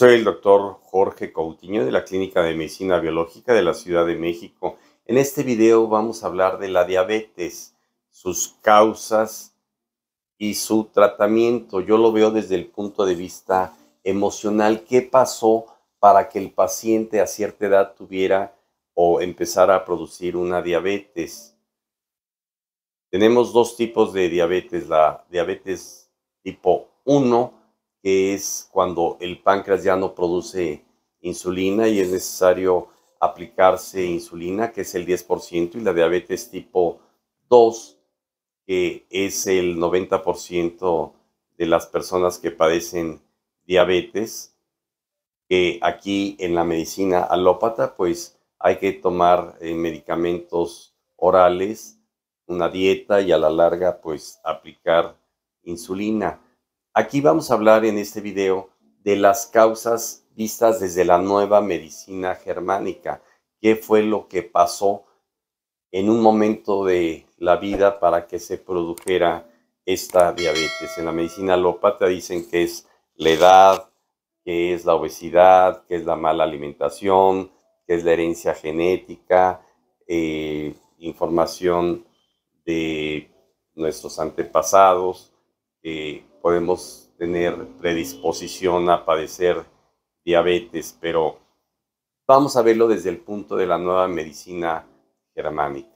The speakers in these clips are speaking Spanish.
Soy el doctor Jorge Coutinho de la Clínica de Medicina Biológica de la Ciudad de México. En este video vamos a hablar de la diabetes, sus causas y su tratamiento. Yo lo veo desde el punto de vista emocional. ¿Qué pasó para que el paciente a cierta edad tuviera o empezara a producir una diabetes? Tenemos dos tipos de diabetes. La diabetes tipo 1, que es cuando el páncreas ya no produce insulina y es necesario aplicarse insulina, que es el 10%, y la diabetes tipo 2, que es el 90% de las personas que padecen diabetes, que aquí en la medicina alópata pues hay que tomar medicamentos orales, una dieta y a la larga pues aplicar insulina. Aquí vamos a hablar en este video de las causas vistas desde la nueva medicina germánica. ¿Qué fue lo que pasó en un momento de la vida para que se produjera esta diabetes? En la medicina alópata dicen que es la edad, que es la obesidad, que es la mala alimentación, que es la herencia genética, información de nuestros antepasados. Podemos tener predisposición a padecer diabetes, pero vamos a verlo desde el punto de la nueva medicina germánica.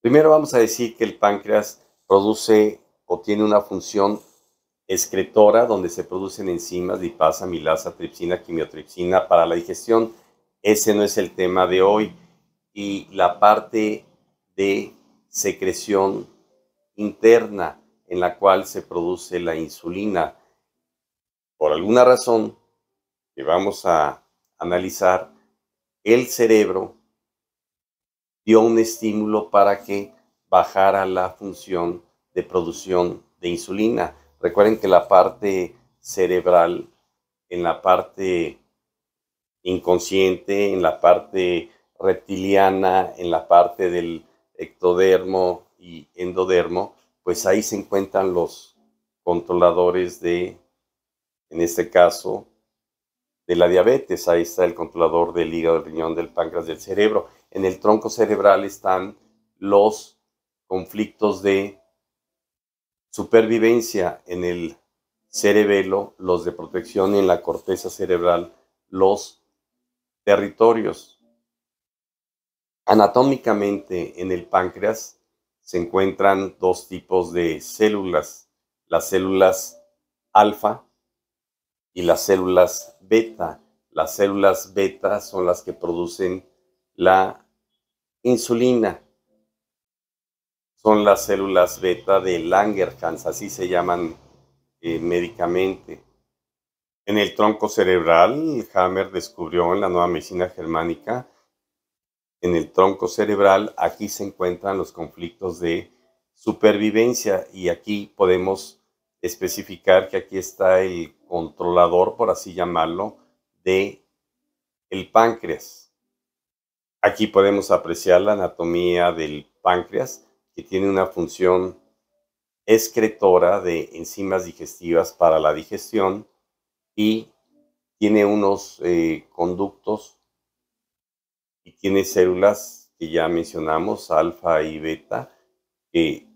Primero vamos a decir que el páncreas produce o tiene una función excretora donde se producen enzimas, lipasa, milasa, tripsina, quimiotripsina para la digestión. Ese no es el tema de hoy. Y la parte de secreción interna en la cual se produce la insulina. Por alguna razón que vamos a analizar, el cerebro dio un estímulo para que bajara la función de producción de insulina. Recuerden que la parte cerebral, en la parte inconsciente, en la parte reptiliana, en la parte del ectodermo y endodermo, pues ahí se encuentran los controladores de, en este caso, de la diabetes. Ahí está el controlador del hígado, del riñón, del páncreas, del cerebro. En el tronco cerebral están los conflictos de supervivencia, en el cerebelo los de protección y en la corteza cerebral los territorios. Anatómicamente en el páncreas se encuentran dos tipos de células, las células alfa y las células beta. Las células beta son las que producen la insulina. Son las células beta de Langerhans, así se llaman médicamente. En el tronco cerebral, Hammer descubrió en la nueva medicina germánica, en el tronco cerebral, aquí se encuentran los conflictos de supervivencia y aquí podemos especificar que aquí está el controlador, por así llamarlo, de el páncreas. Aquí podemos apreciar la anatomía del páncreas, que tiene una función excretora de enzimas digestivas para la digestión y tiene unos conductos y tiene células que ya mencionamos, alfa y beta, que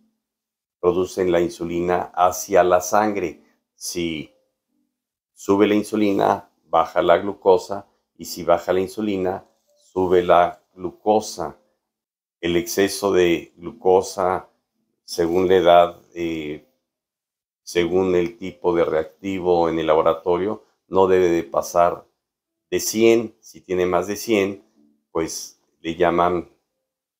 producen la insulina hacia la sangre. Si sube la insulina, baja la glucosa, y si baja la insulina, sube la glucosa. El exceso de glucosa, según la edad, según el tipo de reactivo en el laboratorio, no debe de pasar de 100. Si tiene más de 100, pues le llaman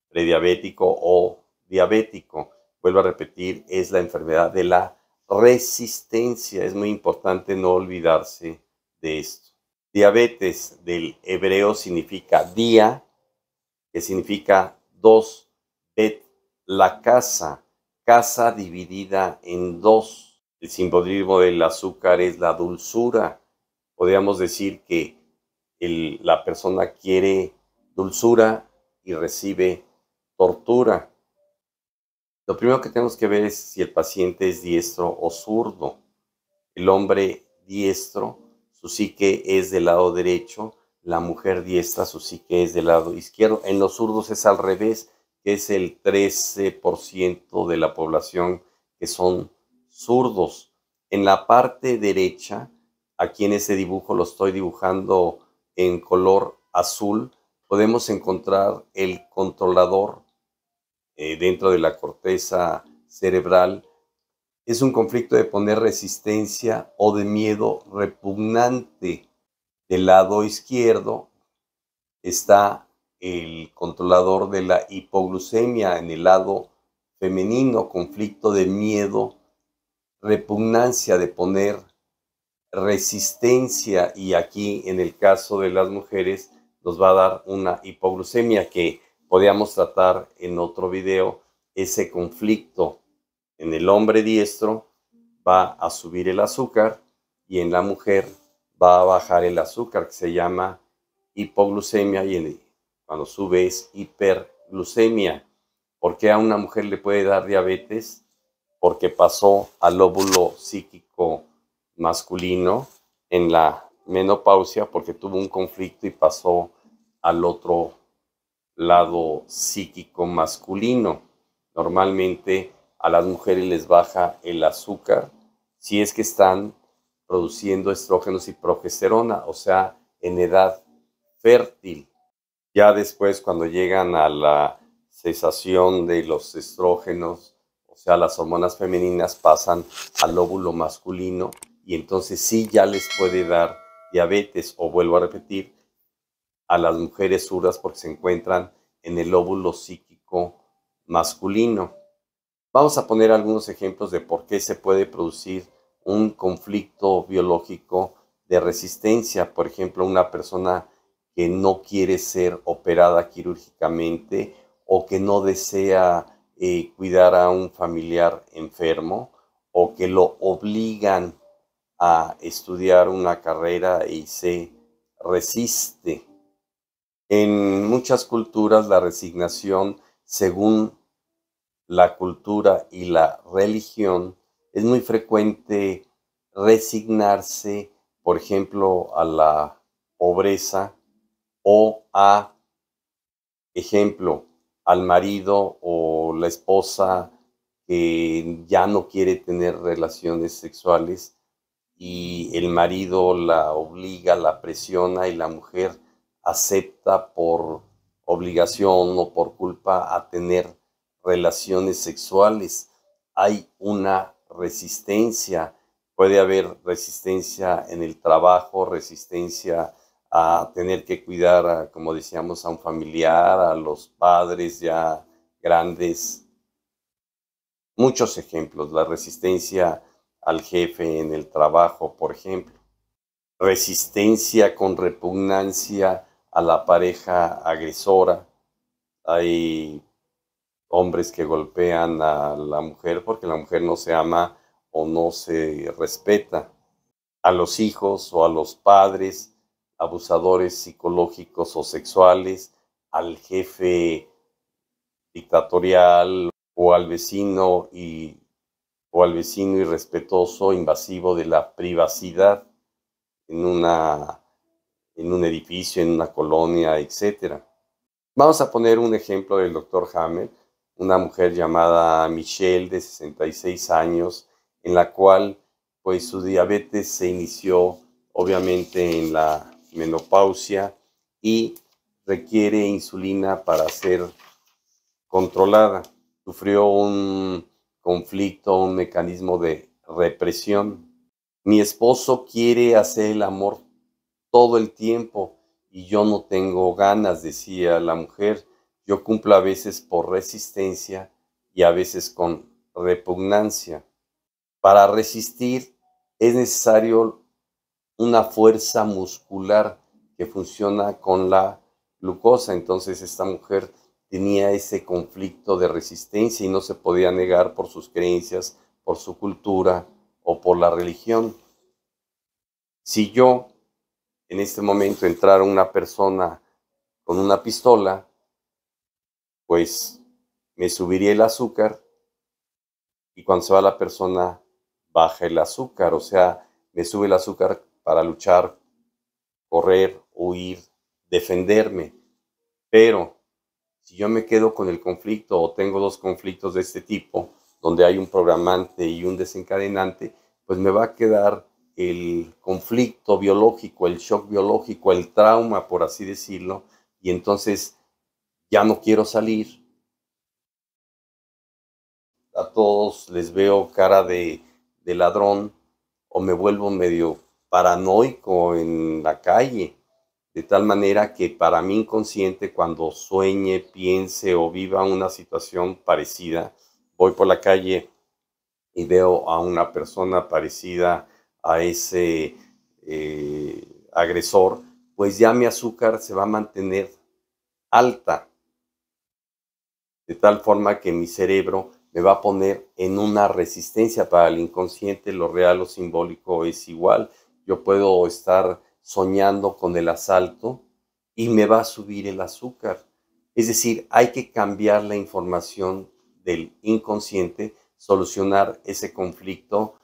prediabético o diabético. Vuelvo a repetir, es la enfermedad de la resistencia. Es muy importante no olvidarse de esto. Diabetes del hebreo significa día, que significa dos, bet, la casa dividida en dos. El simbolismo del azúcar es la dulzura. Podríamos decir que la persona quiere dulzura y recibe tortura. Lo primero que tenemos que ver es si el paciente es diestro o zurdo. El hombre diestro, su psique es del lado derecho, la mujer diestra, su psique es del lado izquierdo. En los zurdos es al revés, que es el 13% de la población que son zurdos. En la parte derecha, aquí en ese dibujo lo estoy dibujando en color azul, podemos encontrar el controlador dentro de la corteza cerebral. Es un conflicto de poner resistencia o de miedo repugnante. Del lado izquierdo está el controlador de la hipoglucemia, en el lado femenino, conflicto de miedo, repugnancia, de poner resistencia, y aquí en el caso de las mujeres nos va a dar una hipoglucemia que podríamos tratar en otro video. Ese conflicto en el hombre diestro va a subir el azúcar y en la mujer va a bajar el azúcar, que se llama hipoglucemia, y cuando sube es hiperglucemia. ¿Por qué a una mujer le puede dar diabetes? Porque pasó al lóbulo psíquico masculino en la menopausia, porque tuvo un conflicto y pasó al otro lado psíquico masculino. Normalmente a las mujeres les baja el azúcar si es que están produciendo estrógenos y progesterona, o sea, en edad fértil. Ya después, cuando llegan a la cesación de los estrógenos, o sea, las hormonas femeninas pasan al lóbulo masculino y entonces sí ya les puede dar diabetes, o vuelvo a repetir, a las mujeres zurdas, porque se encuentran en el lóbulo psíquico masculino. Vamos a poner algunos ejemplos de por qué se puede producir un conflicto biológico de resistencia. Por ejemplo, una persona que no quiere ser operada quirúrgicamente o que no desea cuidar a un familiar enfermo, o que lo obligan a estudiar una carrera y se resiste. En muchas culturas la resignación, según la cultura y la religión, es muy frecuente resignarse, por ejemplo, a la pobreza, o a, ejemplo, al marido o la esposa que ya no quiere tener relaciones sexuales y el marido la obliga, la presiona, y la mujer acepta por obligación o por culpa a tener relaciones sexuales. Hay una resistencia. Puede haber resistencia en el trabajo, resistencia a tener que cuidar, como decíamos, a un familiar, a los padres ya grandes. Muchos ejemplos. La resistencia al jefe en el trabajo, por ejemplo. Resistencia con repugnancia a la pareja agresora. Hay hombres que golpean a la mujer porque la mujer no se ama o no se respeta. A los hijos o a los padres abusadores psicológicos o sexuales, al jefe dictatorial, o al vecino irrespetuoso, invasivo de la privacidad en un edificio, en una colonia, etc. Vamos a poner un ejemplo del doctor Hammer, una mujer llamada Michelle, de 66 años, en la cual pues su diabetes se inició obviamente en la menopausia y requiere insulina para ser controlada. Sufrió un conflicto, un mecanismo de represión. Mi esposo quiere hacer el amor todo el tiempo y yo no tengo ganas, decía la mujer. Yo cumplo a veces por resistencia y a veces con repugnancia. Para resistir es necesario una fuerza muscular que funciona con la glucosa. Entonces esta mujer tenía ese conflicto de resistencia y no se podía negar por sus creencias, por su cultura o por la religión. Si yo en este momento entrara una persona con una pistola, pues me subiría el azúcar, y cuando se va la persona baja el azúcar, o sea, me sube el azúcar para luchar, correr, huir, defenderme. Pero si yo me quedo con el conflicto o tengo dos conflictos de este tipo, donde hay un programante y un desencadenante, pues me va a quedar el conflicto biológico, el shock biológico, el trauma, por así decirlo, y entonces ya no quiero salir. A todos les veo cara de ladrón o me vuelvo medio paranoico en la calle, de tal manera que para mi inconsciente, cuando sueñe, piense o viva una situación parecida, voy por la calle y veo a una persona parecida a ese agresor, pues ya mi azúcar se va a mantener alta, de tal forma que mi cerebro me va a poner en una resistencia. Para el inconsciente, lo real o simbólico es igual. Yo puedo estar soñando con el asalto y me va a subir el azúcar. Es decir, hay que cambiar la información del inconsciente, solucionar ese conflicto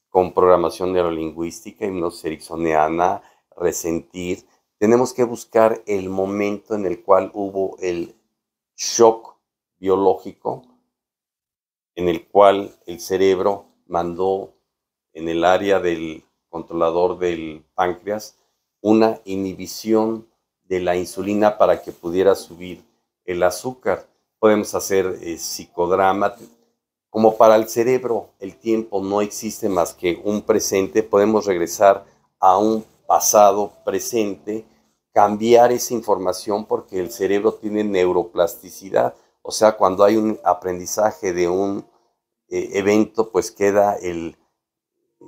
con programación neurolingüística, hipnosis ericksoniana, resentir. Tenemos que buscar el momento en el cual hubo el shock biológico, en el cual el cerebro mandó en el área del controlador del páncreas una inhibición de la insulina para que pudiera subir el azúcar. Podemos hacer psicodrama. Como para el cerebro el tiempo no existe más que un presente, podemos regresar a un pasado presente, cambiar esa información porque el cerebro tiene neuroplasticidad. O sea, cuando hay un aprendizaje de un evento, pues queda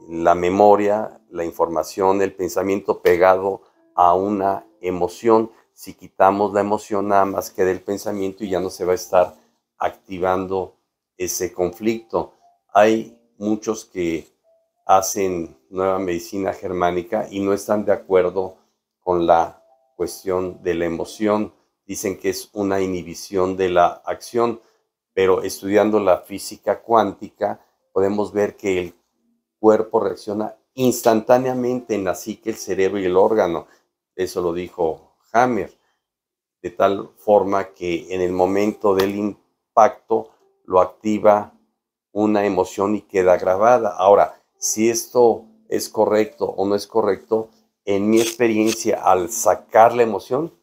la memoria, la información, el pensamiento pegado a una emoción. Si quitamos la emoción, nada más queda el pensamiento y ya no se va a estar activando ese conflicto. Hay muchos que hacen nueva medicina germánica y no están de acuerdo con la cuestión de la emoción. Dicen que es una inhibición de la acción, pero estudiando la física cuántica podemos ver que el cuerpo reacciona instantáneamente en la psique, el cerebro y el órgano. Eso lo dijo Hammer, de tal forma que en el momento del impacto lo activa una emoción y queda grabada. Ahora, si esto es correcto o no es correcto, en mi experiencia, al sacar la emoción,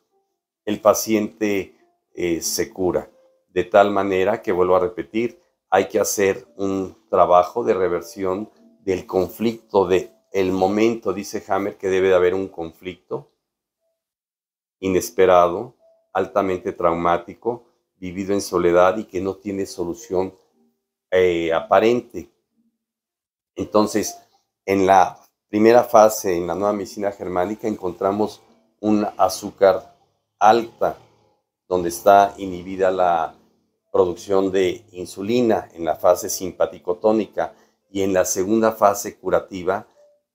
el paciente se cura. De tal manera que, vuelvo a repetir, hay que hacer un trabajo de reversión del conflicto, del momento. Dice Hammer que debe de haber un conflicto inesperado, altamente traumático, vivido en soledad y que no tiene solución aparente. Entonces, en la primera fase, en la nueva medicina germánica, encontramos un azúcar alta, donde está inhibida la producción de insulina en la fase simpaticotónica, y en la segunda fase curativa,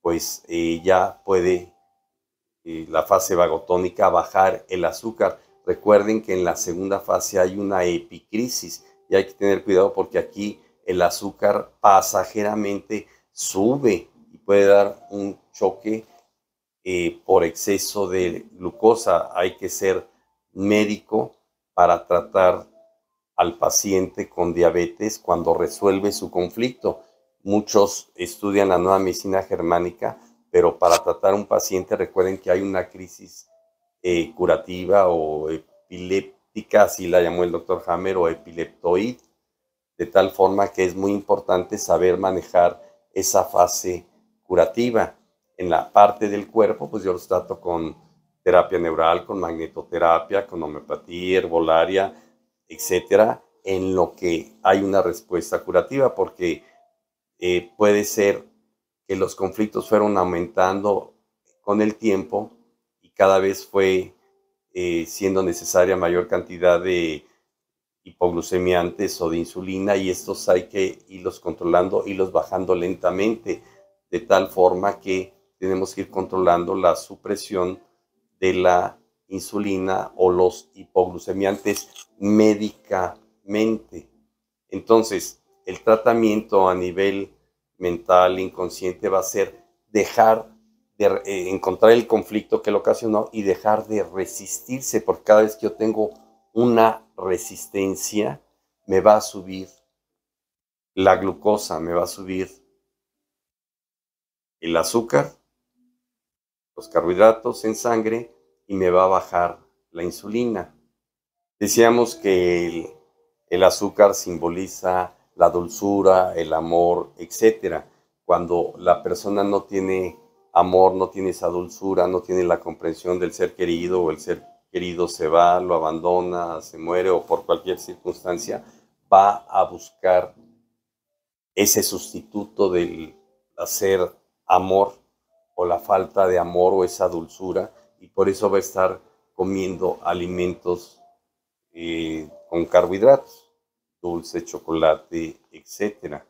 pues ya puede la fase vagotónica bajar el azúcar. Recuerden que en la segunda fase hay una epicrisis y hay que tener cuidado porque aquí el azúcar pasajeramente sube y puede dar un choque por exceso de glucosa. Hay que ser médico para tratar al paciente con diabetes cuando resuelve su conflicto. Muchos estudian la nueva medicina germánica, pero para tratar a un paciente recuerden que hay una crisis curativa o epiléptica, así la llamó el doctor Hammer, o epileptoid, de tal forma que es muy importante saber manejar esa fase curativa. En la parte del cuerpo, pues yo los trato con terapia neural, con magnetoterapia, con homeopatía, herbolaria, etcétera, en lo que hay una respuesta curativa, porque puede ser que los conflictos fueron aumentando con el tiempo y cada vez fue siendo necesaria mayor cantidad de hipoglucemiantes o de insulina, y estos hay que irlos controlando, irlos bajando lentamente, de tal forma que tenemos que ir controlando la supresión de la insulina o los hipoglucemiantes médicamente. Entonces, el tratamiento a nivel mental, inconsciente, va a ser dejar encontrar el conflicto que lo ocasionó y dejar de resistirse, porque cada vez que yo tengo una resistencia, me va a subir la glucosa, me va a subir el azúcar, los carbohidratos en sangre y me va a bajar la insulina. Decíamos que el azúcar simboliza la dulzura, el amor, etc. Cuando la persona no tiene amor, no tiene esa dulzura, no tiene la comprensión del ser querido, o el ser querido se va, lo abandona, se muere o por cualquier circunstancia, va a buscar ese sustituto del hacer amor o la falta de amor o esa dulzura, y por eso va a estar comiendo alimentos con carbohidratos, dulce, chocolate, etc.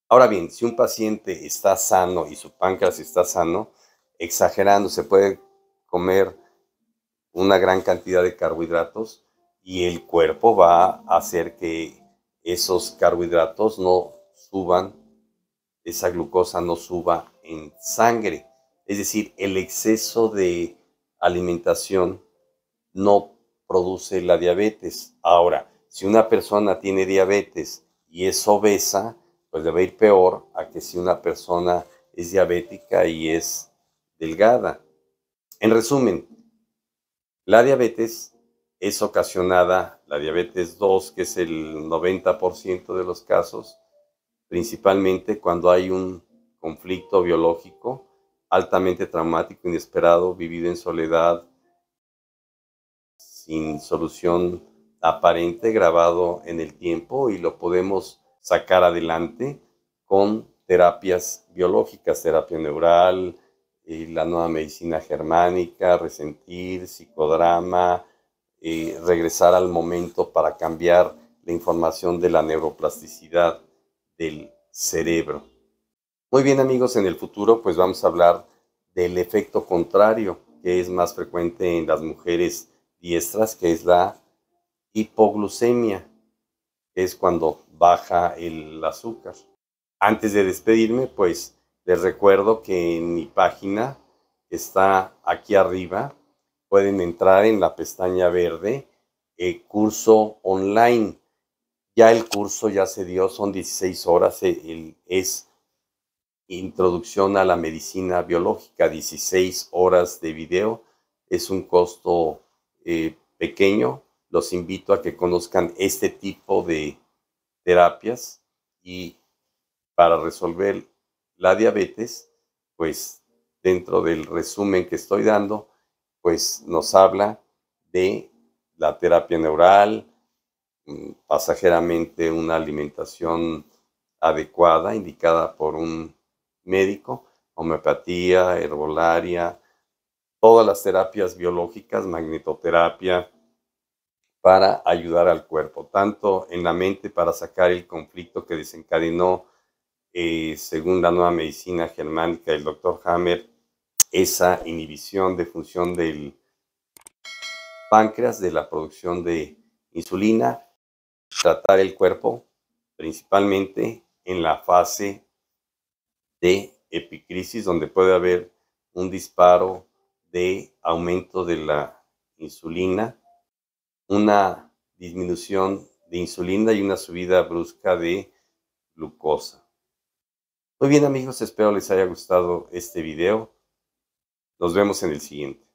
Ahora bien, si un paciente está sano y su páncreas está sano, exagerando, se puede comer una gran cantidad de carbohidratos y el cuerpo va a hacer que esos carbohidratos no suban, esa glucosa no suba en sangre. Es decir, el exceso de alimentación no produce la diabetes. Ahora, si una persona tiene diabetes y es obesa, pues le va a ir peor a que si una persona es diabética y es delgada. En resumen, la diabetes es ocasionada, la diabetes 2, que es el 90% de los casos, principalmente cuando hay un conflicto biológico altamente traumático, inesperado, vivido en soledad, sin solución aparente, grabado en el tiempo, y lo podemos sacar adelante con terapias biológicas, terapia neural, la nueva medicina germánica, resentir, psicodrama, regresar al momento para cambiar la información de la neuroplasticidad del cerebro. Muy bien, amigos, en el futuro pues vamos a hablar del efecto contrario, que es más frecuente en las mujeres diestras, que es la hipoglucemia, que es cuando baja el azúcar. Antes de despedirme, pues les recuerdo que en mi página, que está aquí arriba, pueden entrar en la pestaña verde, curso online. Ya el curso ya se dio, son 16 horas, es Introducción a la Medicina Biológica, 16 horas de video. Es un costo pequeño. Los invito a que conozcan este tipo de terapias, y para resolver la diabetes, pues dentro del resumen que estoy dando, pues nos habla de la terapia neural, pasajeramente una alimentación adecuada, indicada por un médico, homeopatía, herbolaria, todas las terapias biológicas, magnetoterapia, para ayudar al cuerpo, tanto en la mente para sacar el conflicto que desencadenó, según la nueva medicina germánica del Dr. Hammer, esa inhibición de función del páncreas, de la producción de insulina, tratar el cuerpo principalmente en la fase de epicrisis, donde puede haber un disparo de aumento de la insulina, una disminución de insulina y una subida brusca de glucosa. Muy bien, amigos, espero les haya gustado este video. Nos vemos en el siguiente.